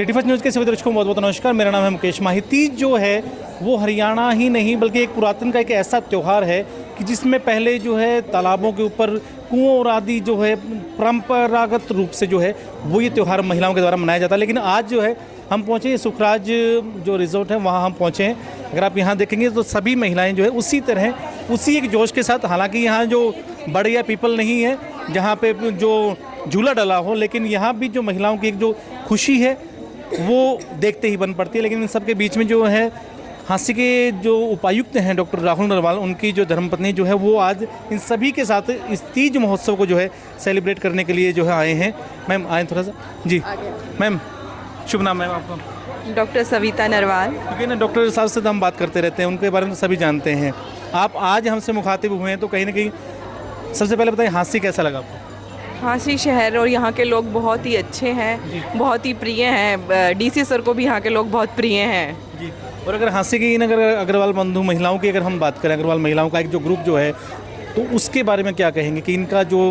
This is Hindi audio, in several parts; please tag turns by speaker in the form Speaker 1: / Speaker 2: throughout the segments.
Speaker 1: सिटी फर्स्ट न्यूज़ के सभी दर्शकों को बहुत बहुत नमस्कार। मेरा नाम है मुकेश माही। तीज जो है वो हरियाणा ही नहीं बल्कि एक पुरातन का एक ऐसा त्यौहार है कि जिसमें पहले जो है तालाबों के ऊपर कुओं और आदि जो है परंपरागत रूप से जो है वो ये त्यौहार महिलाओं के द्वारा मनाया जाता है। लेकिन आज जो है हम पहुँचे सुखराज जो रिजॉर्ट है वहाँ हम पहुँचे हैं। अगर आप यहाँ देखेंगे तो सभी महिलाएं जो है उसी तरह उसी एक जोश के साथ, हालांकि यहाँ जो बड़े या पीपल नहीं है जहाँ पे जो झूला डला हो, लेकिन यहाँ भी जो महिलाओं की एक जो खुशी है वो देखते ही बन पड़ती है। लेकिन इन सबके बीच में जो है हांसी के जो उपायुक्त हैं डॉक्टर राहुल नरवाल, उनकी जो धर्मपत्नी जो है वो आज इन सभी के साथ इस तीज महोत्सव को जो है सेलिब्रेट करने के लिए जो है आए हैं। मैम आए थोड़ा सा जी। मैम शुभ नाम मैम आपका?
Speaker 2: डॉक्टर सविता नरवाल।
Speaker 1: क्योंकि ना डॉक्टर साहब से तो हम बात करते रहते हैं, उनके बारे में तो सभी जानते हैं। आप आज हमसे मुखातिब हुए हैं तो कहीं ना कहीं सबसे पहले बताइए हांसी कैसा लगा आपको?
Speaker 2: हांसी शहर और यहाँ के लोग बहुत ही अच्छे हैं, बहुत ही प्रिय हैं। डीसी सर को भी यहाँ के लोग बहुत प्रिय हैं
Speaker 1: जी। और अगर हांसी की अगर अग्रवाल बंधु महिलाओं की अगर हम बात करें, अग्रवाल महिलाओं का एक जो ग्रुप जो है तो उसके बारे में क्या कहेंगे कि इनका जो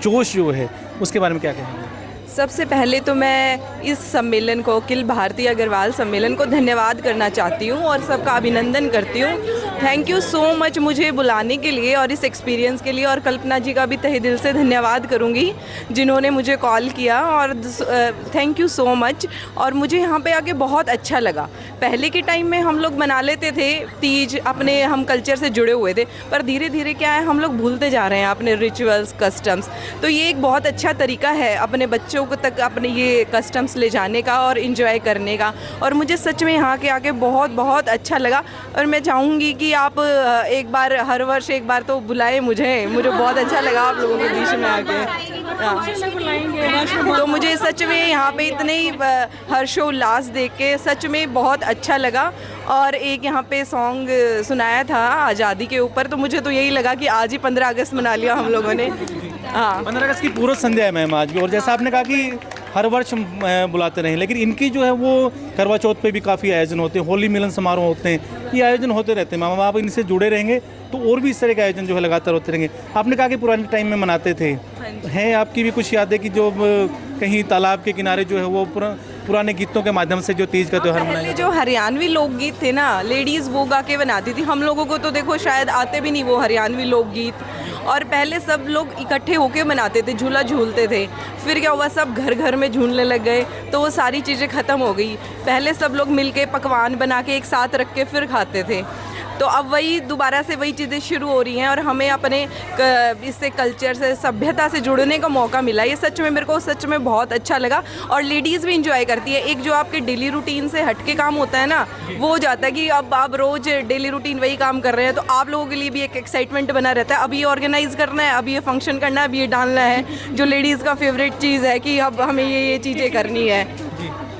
Speaker 1: जोश जो है उसके बारे में क्या कहेंगे?
Speaker 2: सबसे पहले तो मैं इस सम्मेलन को, अखिल भारतीय अग्रवाल सम्मेलन को धन्यवाद करना चाहती हूँ और सबका अभिनंदन करती हूँ। थैंक यू सो मच मुझे बुलाने के लिए और इस एक्सपीरियंस के लिए, और कल्पना जी का भी तहे दिल से धन्यवाद करूँगी जिन्होंने मुझे कॉल किया, और थैंक यू सो मच। और मुझे यहाँ पे आके बहुत अच्छा लगा। पहले के टाइम में हम लोग मना लेते थे तीज, अपने हम कल्चर से जुड़े हुए थे, पर धीरे धीरे क्या है हम लोग भूलते जा रहे हैं अपने रिचुअल्स, कस्टम्स। तो ये एक बहुत अच्छा तरीका है अपने बच्चों तक अपने ये कस्टम्स ले जाने का और इन्जॉय करने का। और मुझे सच में यहाँ के आके बहुत बहुत अच्छा लगा। और मैं चाहूँगी कि आप एक बार, हर वर्ष एक बार तो बुलाएं मुझे बहुत अच्छा लगा आप लोगों के बीच में आके। तो मुझे सच में यहाँ पे इतने ही हर्षोल्लास देख के सच में बहुत अच्छा लगा। और एक यहाँ पे सॉन्ग सुनाया था आज़ादी के ऊपर, तो मुझे तो यही लगा कि आज ही 15 अगस्त मना लिया हम लोगों ने। हाँ,
Speaker 1: 15 अगस्त की पूर्व संध्या है मैम आज भी। और जैसा आपने कहा कि हर वर्ष बुलाते रहे, लेकिन इनकी जो है वो करवा चौथ पे भी काफ़ी आयोजन होते हैं, होली मिलन समारोह होते हैं, ये आयोजन होते रहते हैं। मामा आप इनसे जुड़े रहेंगे तो और भी इस तरह के आयोजन जो है लगातार होते रहेंगे। आपने कहा कि पुराने टाइम में मनाते थे, हैं आपकी भी कुछ यादें कि जो कहीं तालाब के किनारे जो है वो पुराने गीतों के माध्यम से जो तीज का त्यौहार मनाया?
Speaker 2: जो हरियाणवी लोकगीत थे ना, लेडीज़ वो गा के बनाती थी। हम लोगों को तो देखो शायद आते भी नहीं वो हरियाणवी लोकगीत। और पहले सब लोग इकट्ठे होके मनाते थे, झूला झूलते थे। फिर क्या हुआ, सब घर घर में झूलने लग गए तो वो सारी चीज़ें ख़त्म हो गई। पहले सब लोग मिलके पकवान बना के एक साथ रख के फिर खाते थे। तो अब वही दोबारा से वही चीज़ें शुरू हो रही हैं और हमें अपने इससे कल्चर से, सभ्यता से जुड़ने का मौका मिला। ये सच में मेरे को सच में बहुत अच्छा लगा। और लेडीज़ भी इंजॉय करती है। एक जो आपके डेली रूटीन से हट के काम होता है ना, वो हो जाता है कि अब आप रोज़ डेली रूटीन वही काम कर रहे हैं, तो आप लोगों के लिए भी एक एक्साइटमेंट बना रहता है। अब ये ऑर्गेनाइज़ करना है, अब ये फंक्शन करना है, अब ये डालना है, जो लेडीज़ का फेवरेट चीज़ है कि अब हमें ये चीज़ें करनी है।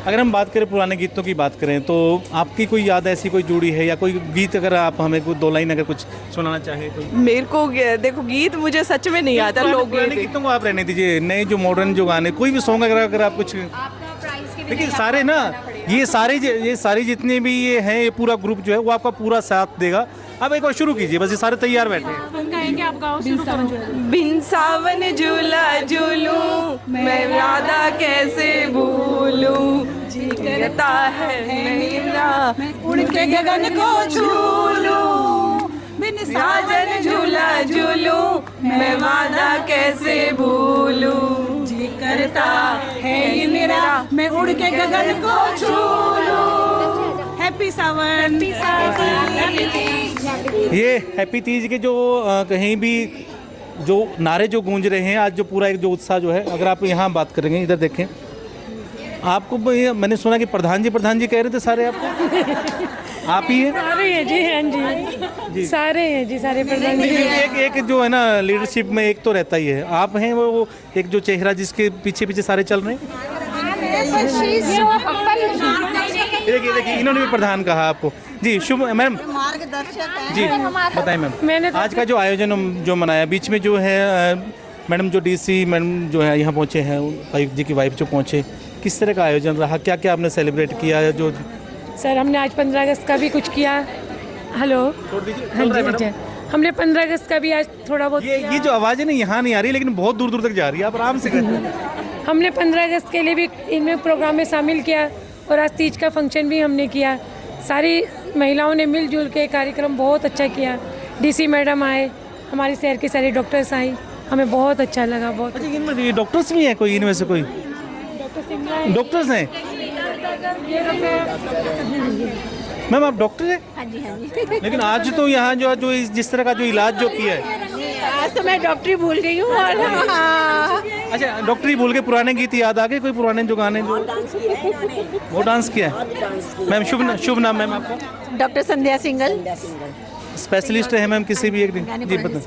Speaker 1: अगर हम बात करें पुराने गीतों की बात करें तो आपकी कोई याद ऐसी कोई जुड़ी है या कोई गीत अगर आप हमें कोई 2 लाइन अगर कुछ सुनाना चाहें तो?
Speaker 2: मेरे को देखो गीत मुझे सच में नहीं आता। लोग
Speaker 1: गीतों को आप रहने दीजिए, नए जो मॉडर्न जो गाने, कोई भी सॉन्ग अगर आप कुछ, देखिए सारे ना ये सारे जितने भी ये हैं, ये पूरा ग्रुप जो है वो आपका पूरा साथ देगा। अब एक बार शुरू कीजिए, बस ये सारे तैयार बैठे हैं।
Speaker 3: आप गाओ, शुरू करो।
Speaker 2: बिन सावन झूला झूलूं मैं वादा कैसे भूलूं, जी करता है मेरा
Speaker 3: उड़ के गगन को छू लूं। बिन
Speaker 2: सावन झूला झूलूं मैं वादा कैसे भूलूं,
Speaker 3: जी करता है ये मेरा, मैं उड़ के गगन को छू लूं। हैप्पी सावन।
Speaker 1: ये हैप्पी तीज के जो कहीं भी जो नारे जो गूंज रहे हैं, आज जो पूरा एक जो उत्साह जो है, अगर आप यहाँ बात करेंगे, इधर देखें आपको, मैंने सुना कि प्रधान जी कह रहे थे सारे आपको, आप ही हैं?
Speaker 4: सारे हैं जी, हाँ जी, सारे हैं जी, सारे प्रधान जी।
Speaker 1: एक जो है ना लीडरशिप में एक तो रहता ही है, आप हैं वो एक जो चेहरा जिसके पीछे पीछे सारे चल रहे हैं। देखिए इन्होंने भी प्रधान कहा आपको जी। शुभ मैम,
Speaker 3: मार्गदर्शक
Speaker 1: जी बताएं मैम, आज का जो आयोजन जो मनाया, बीच में जो है मैडम जो डीसी मैडम जो है यहाँ पहुँचे हैं, आयुक्त जी की वाइफ जो पहुँचे, किस तरह का आयोजन रहा, क्या क्या आपने सेलिब्रेट किया? जो
Speaker 4: सर हमने आज 15 अगस्त का भी कुछ किया। हेलो, हाँ जी, हमने 15 अगस्त का भी आज थोड़ा बहुत
Speaker 1: ये जो आवाज़ है ना यहाँ नहीं आ रही, लेकिन बहुत दूर दूर तक जा रही है, आप आराम से करें।
Speaker 4: हमने 15 अगस्त के लिए भी इनमें प्रोग्राम में शामिल किया और आज तीज का फंक्शन भी हमने किया, सारी महिलाओं ने मिलजुल के कार्यक्रम बहुत अच्छा किया। डीसी मैडम आए, हमारे शहर के सारे डॉक्टर्स आए, हमें बहुत अच्छा लगा। बहुत
Speaker 1: अच्छा, इनमें डॉक्टर्स भी हैं कोई, इनमें से कोई डॉक्टर्स हैं? मैम आप डॉक्टर हैं?
Speaker 3: हाँ जी, हाँ जी।
Speaker 1: लेकिन आज तो यहाँ जो जिस तरह का जो इलाज जो किया है,
Speaker 3: आज तो मैं डॉक्टरी भूल गई हूँ और हाँ।
Speaker 1: अच्छा डॉक्टरी भूल के पुराने गीत याद आ गए? कोई पुराने जो गाने जो वो डांस किया है? मैम शुभ नाम मैम आपका?
Speaker 3: डॉक्टर संध्या सिंगल,
Speaker 1: स्पेशलिस्ट है मैम किसी भी एक जी पता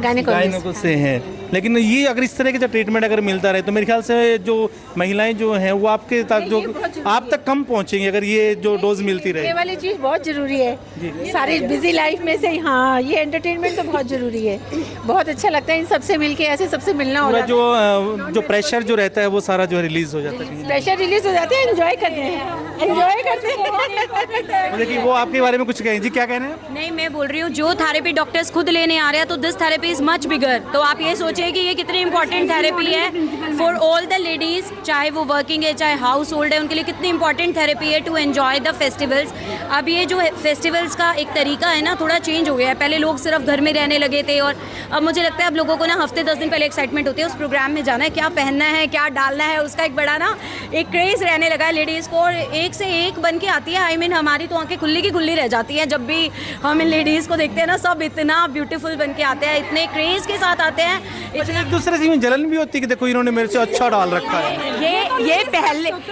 Speaker 3: गायनेकोलॉजिस्ट
Speaker 1: गायनेको से हैं। लेकिन ये अगर इस तरह के जो ट्रीटमेंट अगर मिलता रहे तो मेरे ख्याल से जो महिलाएं जो हैं वो आपके तक जो आप तक कम पहुंचेंगी अगर ये जो डोज मिलती
Speaker 3: ये
Speaker 1: रहे।
Speaker 3: वाली चीज़ बहुत ज़रूरी है सारी बिजी लाइफ में से। हाँ, ये एंटरटेनमेंट तो बहुत ज़रूरी है, बहुत अच्छा लगता है इन सबसे मिलके, ऐसे सबसे मिलना हो
Speaker 1: पूरा
Speaker 3: जाता है।
Speaker 1: जो प्रेशर जो रहता है वो सारा जो रिलीज हो जाता है।
Speaker 3: प्रेशर रिलीज हो जाते हैं, एंजॉय करते हैं, एंजॉय करते हैं।
Speaker 1: तो देखिए वो आपके बारे में कुछ कहें जी, क्या कह रहे हैं?
Speaker 5: नहीं, मैं बोल रही हूँ जो थेरेपी डॉक्टर्स खुद लेने आ रहे हैं तो this therapy is much bigger. तो आप ये सोचिए कि ये कितनी इंपॉर्टेंट थेरेपी है फॉर ऑल द लेडीज, चाहे वो वर्किंग है चाहे हाउस होल्ड है, उनके लिए कितनी इंपॉर्टेंट थेरेपी है टू एंजॉय द फेस्टिवल्स। अब ये जो फेस्टिवल्स का एक तरीका है ना थोड़ा चेंज हो गया है। पहले लोग सिर्फ घर में रहने लगे थे और अब मुझे लगता है अब लोगों को ना हफ्ते 10 दिन पहले एक्साइटमेंट होती है उस प्रोग्राम में जाना है, क्या पहनना है क्या डालना है, उसका एक बड़ा ना एक क्रेज़ रहने लगा है लेडीज़ को और एक से एक बन के आती है। आई मीन हमारी तो आंखें खुली की खुली रह जाती हैं जब भी हम इन लेडीज़ को देखते हैं ना, सब इतना ब्यूटीफुल बन के आते हैं, इतने क्रेज़ के साथ आते हैं।
Speaker 1: अच्छा, एक दूसरे से जलन भी होती है कि देखो इन्होंने मेरे से अच्छा डाल रखा है।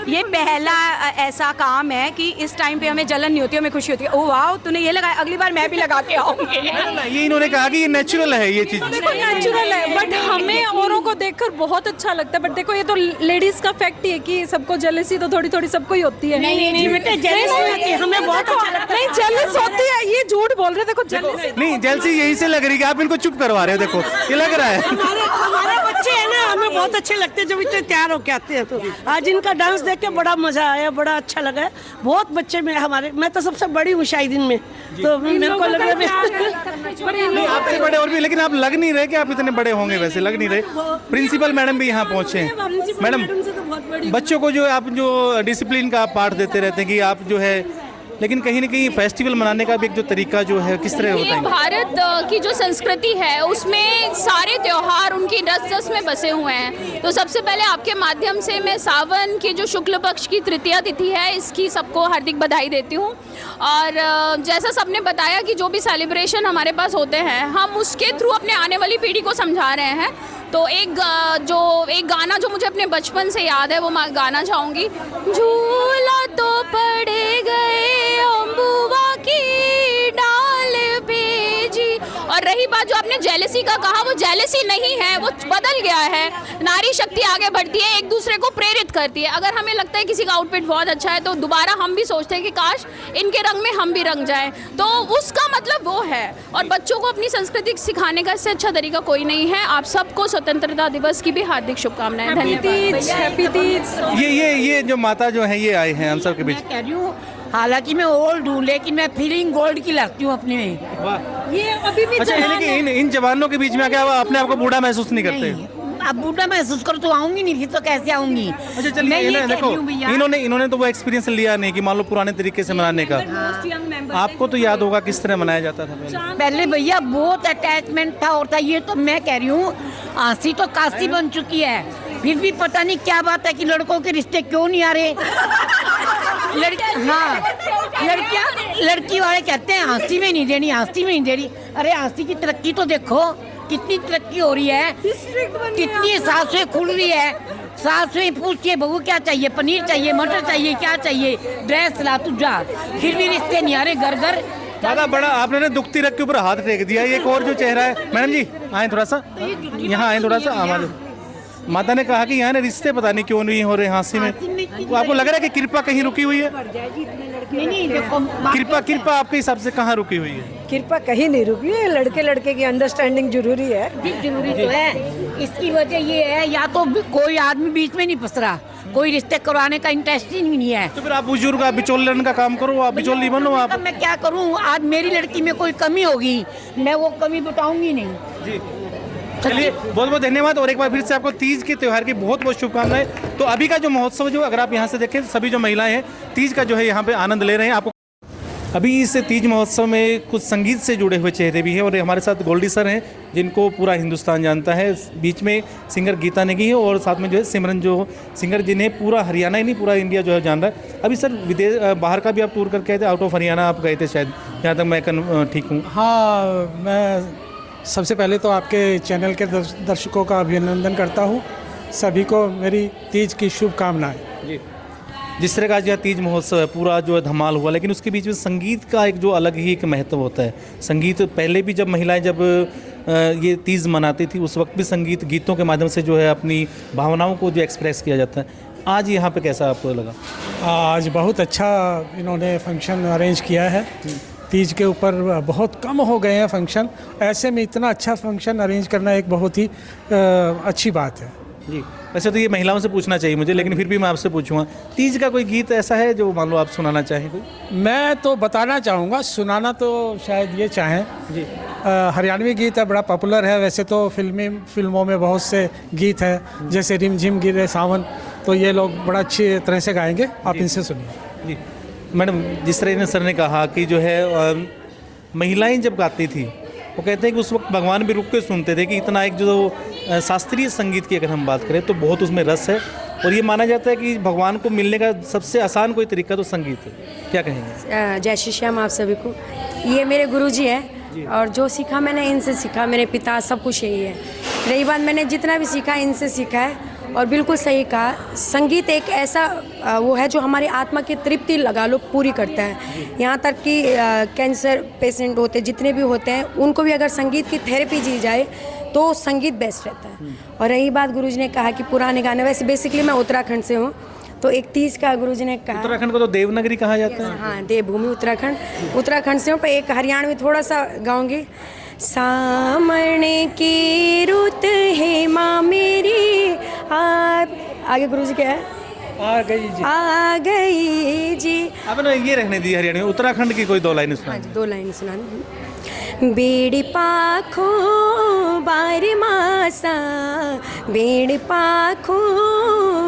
Speaker 5: ये पहला ऐसा काम है कि इस टाइम पे हमें जलन नहीं होती, हमें खुशी होती है। ओह वाह तूने ये लगाया, अगली बार मैं भी लगा के आऊँगी।
Speaker 1: ये इन्होंने कहा कि ये नेचुरल है ये चीज़।
Speaker 6: देखो नेचुरल है बट हमें औरों को देखकर बहुत अच्छा लगता है। बट देखो ये तो लेडीज का फैक्ट ही है कि सबको जेलसी तो थोड़ी थोड़ी सबको ही होती है।
Speaker 3: नहीं बेटा, जेलस होती है, हमें बहुत अच्छा लगता है।
Speaker 6: नहीं जेलस होती है, ये झूठ बोल रहे हैं। देखो जेलसी
Speaker 1: नहीं जेलसी यही से लग रही है कि आप इनको चुप करवा रहे हो। देखो ये लग रहा है
Speaker 7: हमारे बच्चे हैं ना, हमें बहुत अच्छे लगते हैं जब इतने तैयार होके आते हैं। तो आज इनका डांस देख के बड़ा मजा आया, बड़ा अच्छा लगा। बहुत बच्चे में हमारे, मैं तो सबसे बड़ी हूँ शायद इनमें, तो मेरे को लग रहा है
Speaker 1: नहीं आपसे बड़े और भी, लेकिन आप लग नहीं रहे कि आप इतने बड़े होंगे, वैसे लग नहीं रहे। प्रिंसिपल मैडम भी यहाँ पहुँचे हैं। मैडम बच्चों को जो आप जो डिसिप्लिन का आप पाठ देते रहते हैं कि आप जो है, लेकिन कहीं ना कहीं फेस्टिवल मनाने का भी एक जो तरीका जो है किस तरह होता है?
Speaker 8: भारत की जो संस्कृति है उसमें सारे त्योहार उनकी रस रस में बसे हुए हैं। तो सबसे पहले आपके माध्यम से मैं सावन की जो शुक्ल पक्ष की तृतीया तिथि है इसकी सबको हार्दिक बधाई देती हूँ। और जैसा सबने बताया कि जो भी सेलिब्रेशन हमारे पास होते हैं हम उसके थ्रू अपने आने वाली पीढ़ी को समझा रहे हैं। तो एक गाना जो मुझे अपने बचपन से याद है वो मैं गाना चाहूँगी। झूला तो पड़े गए अम्बुआ की डाल भेजी। और रही बात जो आपने जेलसी का कहा, वो जेलसी नहीं है, वो बदल गया है। नारी शक्ति आगे बढ़ती है, एक दूसरे को प्रेरित करती है। अगर हमें लगता है किसी का आउटफिट बहुत अच्छा है तो दोबारा हम भी सोचते हैं कि काश इनके रंग में हम भी रंग जाएं। तो उसका मतलब वो है। और बच्चों को अपनी संस्कृति सिखाने का इससे अच्छा तरीका कोई नहीं है। आप सबको स्वतंत्रता दिवस की भी हार्दिक शुभकामनाएं। धन्यवाद।
Speaker 6: हैप्पी तीज।
Speaker 1: ये जो माता जो है ये आए हैं हम सब के बीच।
Speaker 7: कह रही हूँ, हालांकि मैं ओल्ड हूँ लेकिन मैं फीलिंग गोल्ड की लगती हूँ अपने में।
Speaker 1: वाह।
Speaker 6: ये अभी भी
Speaker 1: अच्छा यानी कि इन जवानों के बीच में आके आप अपने आप को बूढ़ा महसूस नहीं करते?
Speaker 7: अब बूढ़ा महसूस करो तो आऊंगी नहीं, फिर तो कैसे आऊंगी?
Speaker 1: अच्छा चलिए देखो इन्होंने तो वो एक्सपीरियंस लिया नहीं कि मान लो पुराने तरीके से मनाने का। आपको तो याद होगा किस तरह मनाया जाता था
Speaker 7: पहले भैया बहुत अटैचमेंट था और था। ये तो मैं कह रही हूँ आंसी तो काशी बन चुकी है, फिर भी पता नहीं क्या बात है कि लड़कों के रिश्ते क्यों नहीं आ रहे। लड़की वाले कहते हैं आंसी में नहीं देनी, आंसी में नहीं दे रही। अरे आंसी की तरक्की तो देखो, कितनी तरक्की हो रही है, कितनी सासुएं खुल रही है। सासुएं पूछती है बहू क्या चाहिए, पनीर चाहिए, मटर चाहिए, क्या चाहिए, ड्रेस ला तू जा, फिर भी रिश्ते नहीं आ रहे। घर घर
Speaker 1: दादा बड़ा आपने ना दुखती रख के ऊपर हाथ टेक दिया। एक और जो चेहरा है, मैडम जी आए थोड़ा सा, यहाँ आए थोड़ा सा। आवाज माता ने कहा कि यहाँ ना रिश्ते पता नहीं क्यों नहीं हो रहे हाँसी में। तो आपको लग रहा है कि कृपा कहीं रुकी हुई है? कृपा आपके हिसाब से कहाँ रुकी हुई है?
Speaker 9: कृपा कहीं नहीं रुकी है, लड़के लड़के की अंडरस्टैंडिंग जरूरी है।
Speaker 7: जरूरी तो है। इसकी वजह ये है या तो कोई आदमी बीच में नहीं फंस रहा, कोई रिश्ते करवाने का इंटरेस्ट ही नहीं है।
Speaker 1: तो फिर आप बुजुर्ग, आप बिचौलियन का काम करो, आप बिचौली बनो। आप
Speaker 7: मैं क्या करूं? आज मेरी लड़की में कोई कमी होगी, मैं वो कमी बताऊंगी नहीं।
Speaker 1: जी चलिए बहुत बहुत धन्यवाद और एक बार फिर से आपको तीज के त्यौहार की बहुत बहुत शुभकामनाएं। तो अभी का जो महोत्सव जो अगर आप यहाँ से देखें सभी जो महिलाएं हैं तीज का जो है यहाँ पे आनंद ले रहे हैं। आपको अभी इस तीज महोत्सव में कुछ संगीत से जुड़े हुए चेहरे भी हैं और हमारे साथ गोल्डी सर हैं जिनको पूरा हिंदुस्तान जानता है। बीच में सिंगर गीता नेगी है और साथ में जो है सिमरन जो सिंगर जिन्हें पूरा हरियाणा ही नहीं पूरा इंडिया जो है जान रहा है। अभी सर विदेश बाहर का भी आप टूर करके आए थे, आउट ऑफ हरियाणा आप गए थे शायद, जहाँ तक मैं ठीक हूँ।
Speaker 10: हाँ, मैं सबसे पहले तो आपके चैनल के दर्शकों का अभिनंदन करता हूँ। सभी को मेरी तीज की शुभकामनाएं।
Speaker 1: जी, जिस तरह का जो तीज महोत्सव है पूरा जो है धमाल हुआ, लेकिन उसके बीच में संगीत का एक जो अलग ही एक महत्व होता है। संगीत पहले भी जब महिलाएं जब ये तीज मनाती थी उस वक्त भी संगीत गीतों के माध्यम से जो है अपनी भावनाओं को जो एक्सप्रेस किया जाता है। आज यहाँ पे कैसा आपको लगा?
Speaker 10: आज बहुत अच्छा इन्होंने फंक्शन अरेंज किया है। तीज के ऊपर बहुत कम हो गए हैं फंक्शन, ऐसे में इतना अच्छा फंक्शन अरेंज करना एक बहुत ही अच्छी बात है।
Speaker 1: जी, वैसे तो ये महिलाओं से पूछना चाहिए मुझे, लेकिन फिर भी मैं आपसे पूछूंगा, तीज का कोई गीत ऐसा है जो मान लो आप सुनाना चाहें? कोई
Speaker 10: मैं तो बताना चाहूँगा, सुनाना तो शायद ये चाहें जी। हरियाणवी गीत है, बड़ा पॉपुलर है। वैसे तो फिल्मों में बहुत से गीत हैं, जैसे रिम झिम गिरे सावन, तो ये लोग बड़ा अच्छी तरह से गाएंगे, आप इनसे सुनिए। जी
Speaker 1: मैडम, जिस तरह सर ने कहा कि जो है महिलाएं जब गाती थी वो कहते हैं कि उस वक्त भगवान भी रुक के सुनते थे कि इतना एक जो शास्त्रीय संगीत की अगर हम बात करें तो बहुत उसमें रस है और ये माना जाता है कि भगवान को मिलने का सबसे आसान कोई तरीका तो संगीत है। क्या कहेंगे?
Speaker 11: जय श्री श्याम आप सभी को। ये मेरे गुरुजी हैं और जो सीखा मैंने इनसे सीखा, मेरे पिता, सब कुछ यही है। रही बात, मैंने जितना भी सीखा इनसे सीखा है और बिल्कुल सही कहा, संगीत एक ऐसा वो है जो हमारी आत्मा की तृप्ति लगा लो पूरी करता है। यहाँ तक कि कैंसर पेशेंट होते जितने भी होते हैं उनको भी अगर संगीत की थेरेपी दी जाए तो संगीत बेस्ट रहता है। और रही बात, गुरुजी ने कहा कि पुराने गाने, वैसे बेसिकली मैं उत्तराखंड से हूँ तो एक तीज का गुरुजी ने कहा,
Speaker 1: उत्तराखंड को तो देवनगरी कहा जाता है।
Speaker 11: हाँ, देवभूमि उत्तराखंड से हूँ। पर एक हरियाणवी थोड़ा सा गाऊंगी। सामण की रुत है माँ मेरी आगे गुरुजी क्या है?
Speaker 10: आ गई जी,
Speaker 11: आ गई जी।
Speaker 1: अब ना ये रहने दी हरियाणा में, उत्तराखंड की कोई 2 लाइनें सुना।
Speaker 11: हाँ जी, 2 लाइनें सुना दो। बेड़ पाखो बार मासा, बेड़ पाखो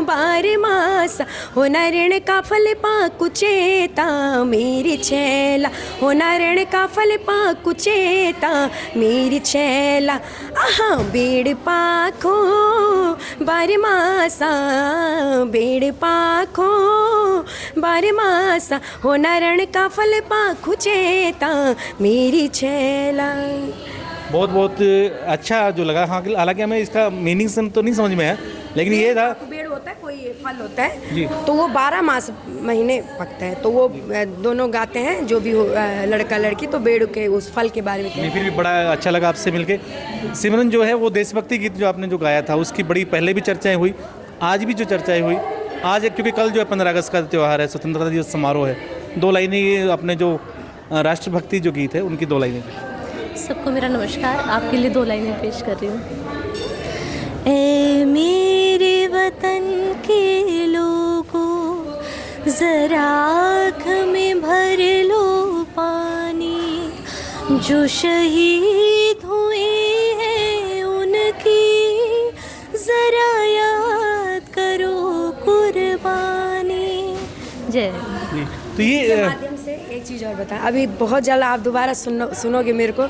Speaker 11: बार मासा, हो नारायण का फल पाकुचेता मेरी छैला, हो नारायण का फल पाकुचेता मेरी छैला। आहा, बेड़ पाखो बार मासा, बेड़ पाखो बार मासा, हो नारायण का फल पाकुचेता मेरी छैला।
Speaker 1: बहुत बहुत अच्छा जो लगा। हाँ, हालांकि हमें इसका मीनिंग तो नहीं समझ में आया, लेकिन ये था
Speaker 11: पेड़ होता है, कोई फल होता है
Speaker 1: जी,
Speaker 11: तो वो 12 मास महीने पकता है, तो वो दोनों गाते हैं जो भी हो, लड़का लड़की, तो पेड़ के उस फल के बारे में कहते हैं।
Speaker 1: फिर भी बड़ा अच्छा लगा आपसे मिलके। सिमरन जो है वो देशभक्ति गीत जो आपने जो गाया था उसकी बड़ी पहले भी चर्चाएं हुई, आज भी जो चर्चाएं हुई, आज क्योंकि कल जो है 15 अगस्त का त्यौहार है, स्वतंत्रता दिवस समारोह है, 2 लाइनें अपने जो राष्ट्रभक्ति जो गीत है उनकी 2 लाइनें।
Speaker 12: सबको मेरा नमस्कार, आपके लिए 2 लाइनें पेश कर रही हूँ। ऐ मेरे वतन के लोगों, ज़रा आँख में भर लो पानी, जो शहीद हुए हैं उनकी ज़रा याद करो कुर्बानी। जय।
Speaker 1: तो ये
Speaker 11: माध्यम से एक चीज़ और बता, अभी बहुत जल्द आप दोबारा सुनोगे मेरे को।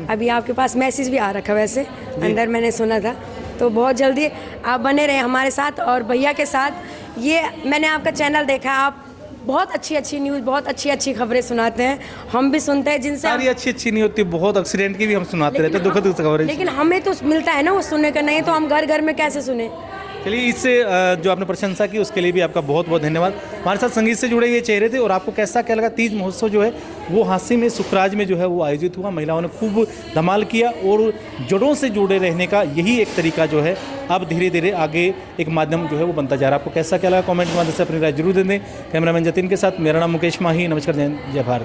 Speaker 11: अभी आपके पास मैसेज भी आ रखा, वैसे अंदर मैंने सुना था, तो बहुत जल्दी आप बने रहे हमारे साथ और भैया के साथ। ये मैंने आपका चैनल देखा, आप बहुत अच्छी न्यूज़, बहुत अच्छी खबरें सुनाते हैं, हम भी सुनते हैं, जिनसे
Speaker 1: सारी अच्छी नहीं होती, बहुत एक्सीडेंट की भी हम सुनाते रहते हैं, दुखद खबरें।
Speaker 11: लेकिन हमें तो मिलता है ना वो सुनने का, नहीं तो हम घर में कैसे सुने।
Speaker 1: चलिए, इससे जो आपने प्रशंसा की उसके लिए भी आपका बहुत बहुत धन्यवाद। हमारे साथ संगीत से जुड़े ये चेहरे थे। और आपको क्या लगा? तीज महोत्सव जो है वो हांसी में सुखराज में जो है वो आयोजित हुआ, महिलाओं ने खूब धमाल किया और जड़ों से जुड़े रहने का यही एक तरीका जो है अब धीरे धीरे आगे एक माध्यम जो है वो बनता जा रहा है। आपको क्या लगा? कॉमेंट के माध्यम से अपनी राय जरूर दे दें। कैमरामैन जतिन के साथ मेरा नाम मुकेश माही। नमस्कार, जय भारत।